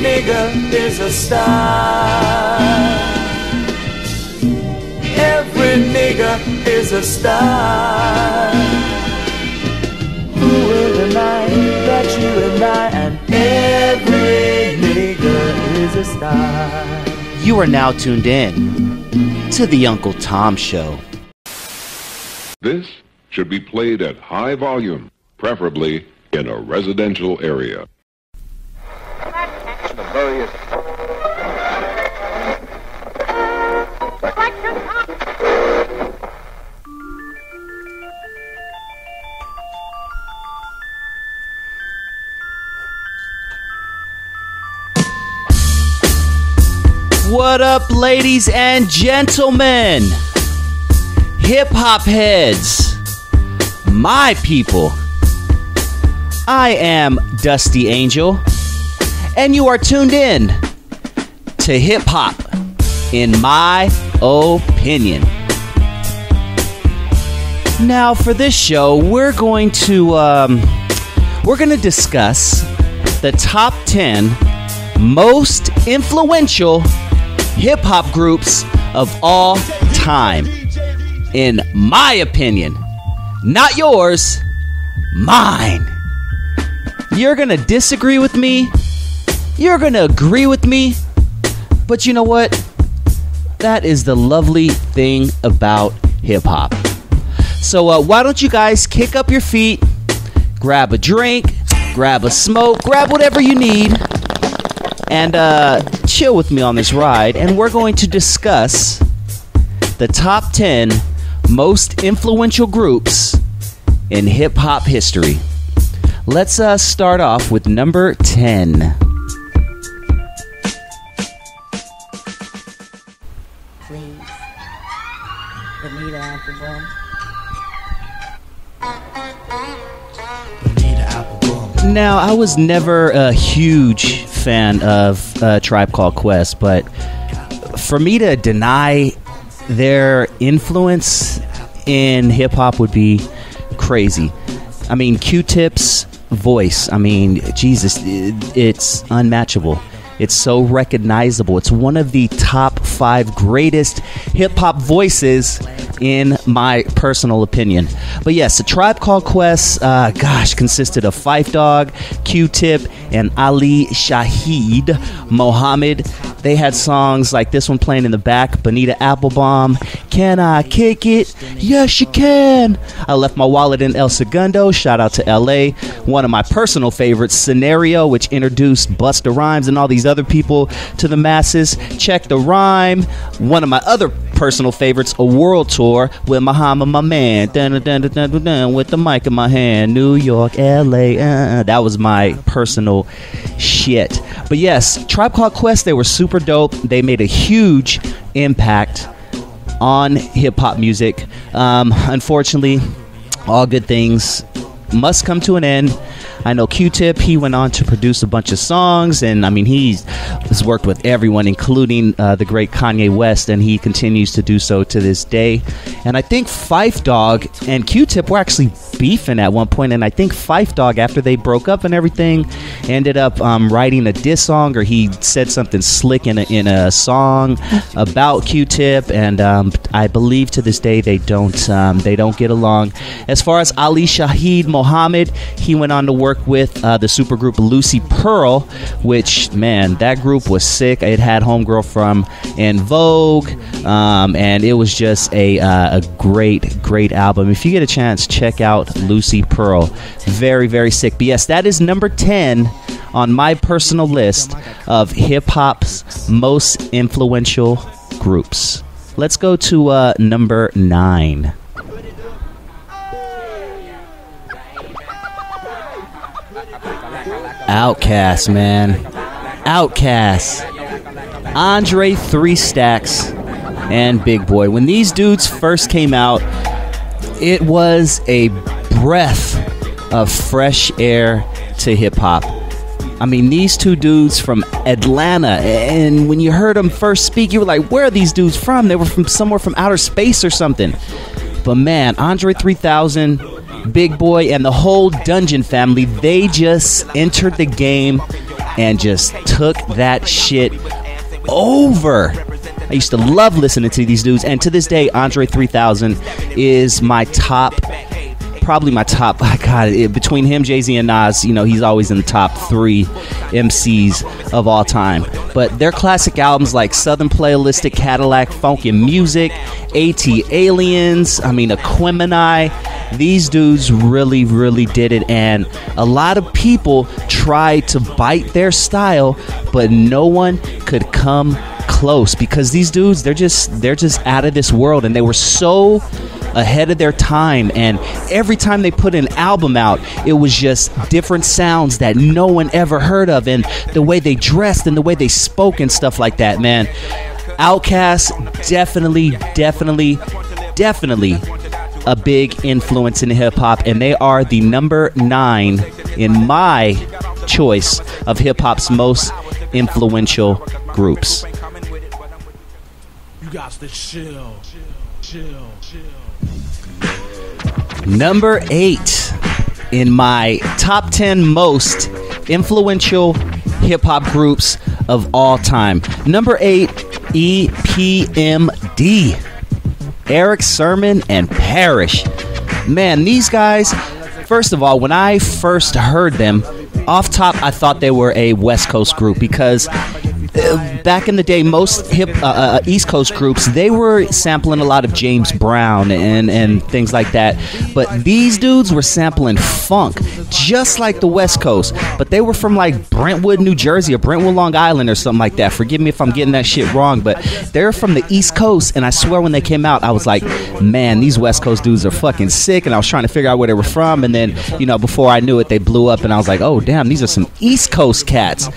nigga is a star. Every nigga is a star. Who will deny that you and I and every nigga is a star? You are now tuned in to the Uncle Tom Show. This should be played at high volume, preferably in a residential area. What up, ladies and gentlemen? Hip-hop heads, my people. I am Dusty Angel, and you are tuned in to hip-hop in my opinion. Now, for this show, we're going to discuss the top 10 most influential hip-hop groups of all time. In my opinion. Not yours, mine. You're gonna disagree with me. You're gonna agree with me. But you know what? That is the lovely thing about hip-hop. So why don't you guys kick up your feet, grab a drink, grab a smoke, grab whatever you need, and chill with me on this ride, and we're going to discuss the top 10 most influential groups in hip-hop history. Let's start off with number 10. Please. Bonita Applebum. Bonita Applebum. Now, I was never a huge fan of Tribe Called Quest, but for me to deny their influence in hip-hop would be crazy. I mean, Q-Tip's voice, I mean, Jesus, it's unmatchable. It's so recognizable. It's one of the top 5 greatest hip-hop voices in my personal opinion. But yes, the Tribe Called Quest, consisted of Phife Dawg, Q-Tip, and Ali Shaheed Muhammad. They had songs like this one playing in the back, Bonita Applebum, Can I Kick It? Yes, you can. I Left My Wallet in El Segundo. Shout out to LA. One of my personal favorites, Scenario, which introduced Busta Rhymes and all these other people to the masses. Check the Rhyme. One of my other personal favorites, A World Tour with Muhammad, my man. Dun, dun, dun, dun, dun, dun, with the mic in my hand. New York, LA. That was my personal shit. But yes, Tribe Called Quest, they were super dope. They made a huge impact on hip-hop music. Unfortunately, all good things must come to an end. I know Q-Tip, he went on to produce a bunch of songs, and I mean, he's worked with everyone, including the great Kanye West, and he continues to do so to this day. And I think Phife Dawg and Q-Tip were actually beefing at one point, and I think Phife Dawg, after they broke up and everything, ended up writing a diss song, or he said something slick in a song about Q-Tip, and I believe to this day they don't get along. As far as Ali Shaheed Muhammad, he went on to work with the supergroup Lucy Pearl, which, man, that group was sick. It had Homegirl from En Vogue, and it was just a great album. If you get a chance, check out Lucy Pearl. Very, very sick. But yes, that is number 10 on my personal list of hip-hop's most influential groups. Let's go to number 9. Outkast, man. Outkast. Andre 3 Stacks and Big Boy. When these dudes first came out, it was a breath of fresh air to hip-hop. I mean, these two dudes from Atlanta, and when you heard them first speak, you were like, where are these dudes from? They were from somewhere from outer space or something. But man, Andre 3000, Big Boy, and the whole Dungeon family, they just entered the game and just took that shit over. I used to love listening to these dudes, and to this day, Andre 3000 is my top, probably my top. God, between him, Jay-Z, and Nas, you know, he's always in the top 3 MCs of all time. But their classic albums like Southern Playalistic, Cadillac, Funkin' Music, A.T. Aliens, Aquemini, these dudes really, really did it. And a lot of people tried to bite their style, but no one could come close, because these dudes, they're just out of this world, and they were so ahead of their time. And every time they put an album out, it was just different sounds that no one ever heard of, and the way they dressed and the way they spoke and stuff like that, man. Outkast, definitely a big influence in hip-hop, and they are the number 9 in my choice of hip-hop's most influential groups. Number 8 in my top 10 most influential hip-hop groups of all time. Number 8, EPMD. Eric Sermon and Parrish. Man, these guys, first of all, when I first heard them, off top, I thought they were a West Coast group, because back in the day, most East Coast groups, they were sampling a lot of James Brown and things like that. But these dudes were sampling funk, just like the West Coast. But they were from like Brentwood, New Jersey, or Brentwood, Long Island, or something like that. Forgive me if I'm getting that shit wrong, but they're from the East Coast. And I swear when they came out, I was like, man, these West Coast dudes are fucking sick. And I was trying to figure out where they were from. And then, you know, before I knew it, they blew up. And I was like, oh, damn, these are some East Coast cats.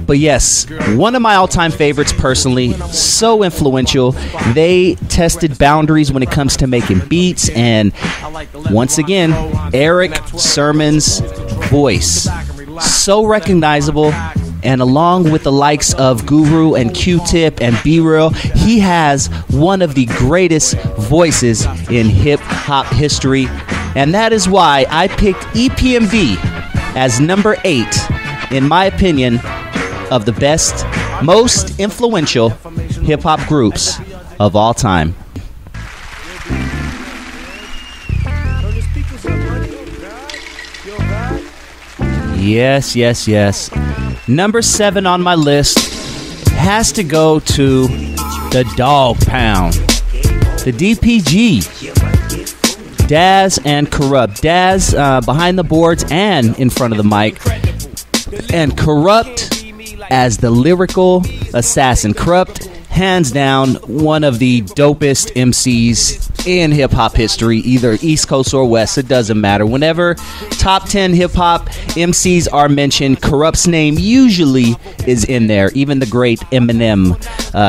But yes, one of my all-time favorites personally, so influential. They tested boundaries when it comes to making beats, and once again, Eric Sermon's voice, so recognizable, and along with the likes of Guru and Q-Tip and B-Real, he has one of the greatest voices in hip-hop history, and that is why I picked EPMD as number 8, in my opinion, of the best, most influential hip-hop groups of all time. Yes. Number 7 on my list has to go to the Dog Pound, the DPG. Daz and Corrupt. Daz behind the boards and in front of the mic, and Corrupt as the lyrical assassin. Corrupt, hands down, one of the dopest MCs in hip-hop history, either East Coast or West, it doesn't matter. Whenever top 10 hip-hop MCs are mentioned, Corrupt's name usually is in there. Even the great Eminem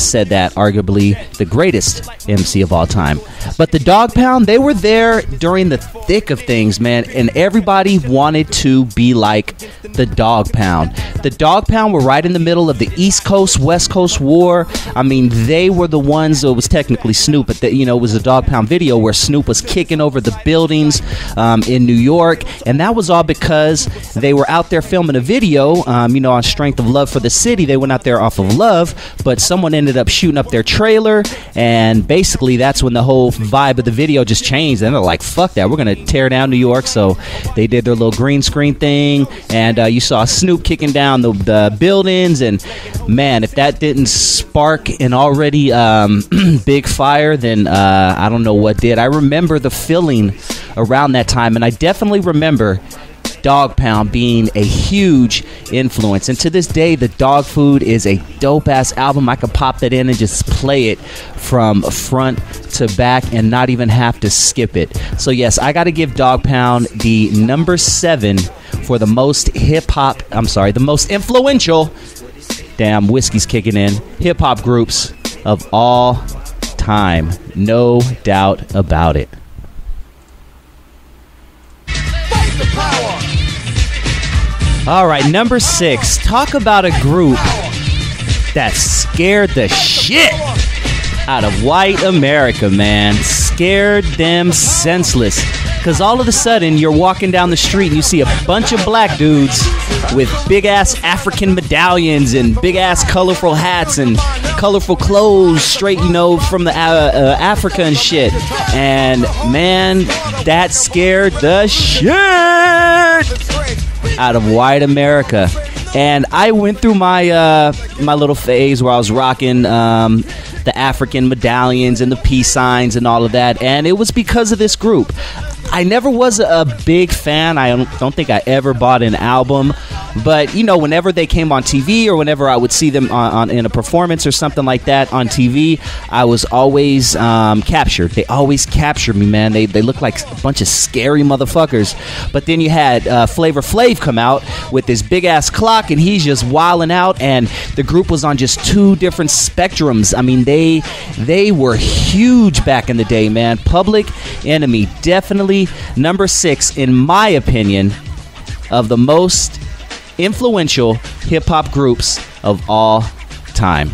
said that, arguably the greatest MC of all time. But the Dog Pound, they were there during the thick of things, man, and everybody wanted to be like the Dog Pound. The Dog Pound were right in the middle of the East Coast, West Coast war. I mean, they were the ones, it was technically Snoop, but it was a Dog Pound video where Snoop was kicking over the buildings in New York, and that was all because they were out there filming a video, on strength of love for the city. They went out there off of love, but someone ended up shooting up their trailer, and basically that's when the whole vibe of the video just changed, and they're like, fuck that, we're gonna tear down New York. So they did their little green screen thing, and you saw Snoop kicking down the buildings, and man, if that didn't spark an already big fire, then I don't know what did. I remember the feeling around that time, and I definitely remember Dog Pound being a huge influence. And to this day, the Dog Food is a dope-ass album. I could pop that in and just play it from front to back and not even have to skip it. So yes, I got to give Dog Pound the number 7 for the most the most influential, damn, whiskey's kicking in, hip-hop groups of all time. No doubt about it. All right, number 6. Talk about a group that scared the shit out of white America, man. Scared them senseless. Because all of a sudden, you're walking down the street and you see a bunch of black dudes with big-ass African medallions and big-ass colorful hats and colorful clothes straight, from the Africa and shit. And, man, that scared the shit out of white America. And I went through my my little phase where I was rocking the African medallions and the peace signs and all of that, and it was because of this group. I never was a big fan. I don't think I ever bought an album, but whenever they came on TV or whenever I would see them in a performance or something like that on TV, I was always captured. They always captured me, man. They look like a bunch of scary motherfuckers. But then you had Flavor Flav come out with this big ass clock, and he's just wilding out, and the group was on just two different spectrums. I mean, they were huge back in the day, man. Public Enemy, definitely number 6 in my opinion of the most influential hip-hop groups of all time.